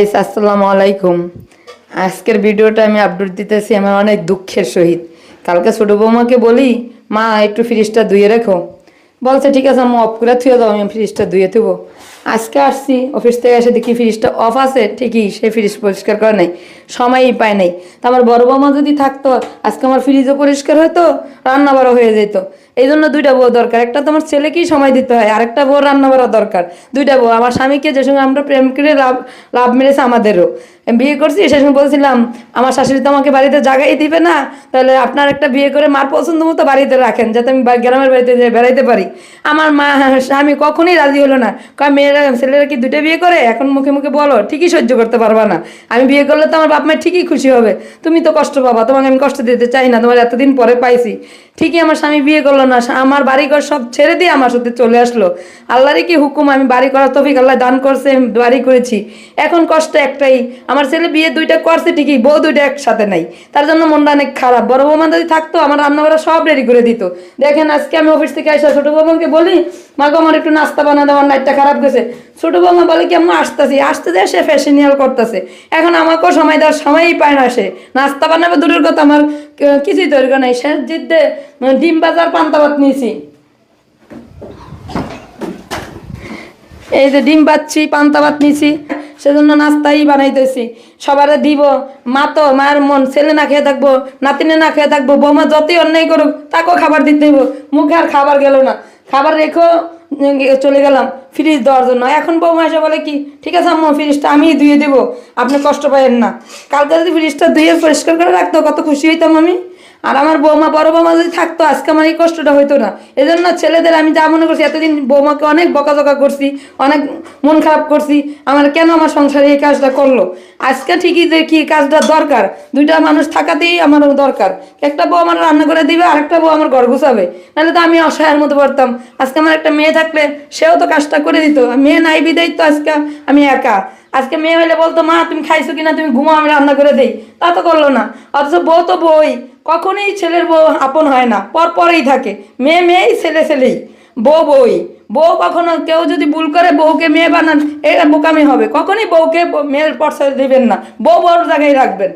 আসসালামু আলাইকুম। আজকের ভিডিওটা আমি আপলোড দিতেছি আমার অনেক দুঃখের সহিত। কালকে ছোট বৌমাকে বলি, মা একটু ফ্রিজটা ধুয়ে রেখো, বলছে ঠিক আছে আমি অফ করে থুয়ে দাও, আমি ফ্রিজটা ধুয়ে থুবো। আজকে আসছি অফিস থেকে এসে দেখি ফ্রিজটা অফ আছে, ঠিকই সে ফ্রিজ পরিষ্কার করে নাই, সময়ই পায় নাই। তা আমার বড় বৌমা যদি থাকতো আজকে আমার ফ্রিজও পরিষ্কার হতো, রান্না বাড়া হয়ে যেত। এই জন্য দুইটা বউ দরকার, একটা তোমার ছেলেকেই সময় দিতে হয়, আরেকটা বউ রান্না বাড়া দরকার। দুইটা বউ, আমার স্বামীকে যে সঙ্গে আমরা প্রেম করে লাভ লাভ মেরেছে আমাদেরও। বিয়ে করছি সে সময় বলছিলাম আমার শাশুড়ি তো আমাকে বাড়িতে জায়গাই দিবে না, তাহলে আপনার একটা বিয়ে করে মার পছন্দ মতো বাড়িতে রাখেন, যাতে আমি গ্রামের বাড়িতে যেয়ে বেড়াইতে পারি। আমার মা স্বামী কখনোই রাজি হলো না, কয় মেয়েরা ছেলেরা কি দুটো বিয়ে করে, এখন মুখে মুখে বলো ঠিকই সহ্য করতে পারবা না, আমি বিয়ে করলে তো আমার বাপ মা ঠিকই খুশি হবে, তুমি তো কষ্ট পাবা, তোমাকে আমি কষ্ট দিতে চাই না, তোমার এতদিন পরে পাইছি। ঠিকই আমার স্বামী বিয়ে করলো না, আমার বাড়িঘর সব ছেড়ে দিয়ে আমার সাথে চলে আসলো। আল্লাহরই কি হুকুম, আমি বাড়ি করার তৌফিক আল্লাহ দান করছে, আমি বাড়ি করেছি। এখন কষ্ট একটাই, আমার ছেলে বিয়ে দুইটা করছে ঠিকই, বউ দুইটা একসাথে নাই, তার জন্য মনটা অনেক খারাপ। বড় বৌমা যদি থাকতো আমার রান্নাবাড়া সব রেডি করে দিত। দেখেন আজকে আমি অফিস থেকে আসা ছোট বৌমাকে বলি, মা গো আমার একটু নাস্তা বানা দেওয়ার, নাইটটা খারাপ গেছে। ছোট বৌমা বলে কি আমি আসতে যায় সে ফ্যাশনিয়াল করতেছে, এখন আমাকেও সময় দেওয়ার সময়ই পায় না। সে নাস্তা বানাবে দূরের কথা, আমার কিছুই দরকার নাই। শেষ জিদ্দে ডিম বাজার পান্তা ভাত নিয়েছি, এই যে ডিম পাচ্ছি পান্তা ভাত নিছি, সেজন্য নাস্তাই বানাইতেছি, সবারে দিব। মা তো মায়ের মন, ছেলে না খেয়ে থাকবো, নাতিনে না খেয়ে থাকবো, বৌমা যতই অন্যায় করুক তাকেও খাবার দিতে হইব। মুখে আর খাবার গেল না, খাবার রেখো চলে গেলাম ফ্রিজ দেওয়ার জন্য। এখন বৌমা এসে বলে কি ঠিক আছে আম্মু ফ্রিজটা আমিই ধুয়ে দেবো, আপনি কষ্ট পাবেন না। কালকে যদি ফ্রিজটা ধুয়ে পরিষ্কার করে রাখতো কত খুশি হইতাম আমি। আর আমার বৌমা বড় বৌমা যদি থাকতো আজকে আমার এই কষ্টটা হইতো না। এই জন্য ছেলেদের আমি যা মনে করছি, এতদিন বৌমাকে অনেক বকাঝকা করছি, অনেক মন খারাপ করছি, আমার কেন আমার সংসারে এই কাজটা করলো। আজকে ঠিকই দেখি কাজটা দরকার, দুইটা মানুষ থাকাতেই আমার দরকার। একটা বউ আমার রান্না করে দিবে, আরেকটা বউ আমার ঘর গুছাবে, নাহলে তো আমি অসহায়ের মতো পড়তাম। আজকে আমার একটা মেয়ে থাকলে সেও তো কাজটা করে দিত, মেয়ে নাই বিদায় তো আজকে আমি একা। আজকে মেয়ে হইলে বলতো মা তুমি খাইছো কিনা, তুমি ঘুমো আমি রান্না করে দেই, তা তো করলো না। অথচ বউ তো বই, কখনোই ছেলের বউ আপন হয় না, পর পরেই থাকে। মেয়ে মেয়েই, ছেলে ছেলেই, বউ বই। বউ কখনো কেউ যদি ভুল করে বউকে মেয়ে বানান, এটা বোকামি হবে। কখনোই বউকে মেয়ের পর্যায়ে দিবেন না, বউ বড় জায়গায় রাখবেন।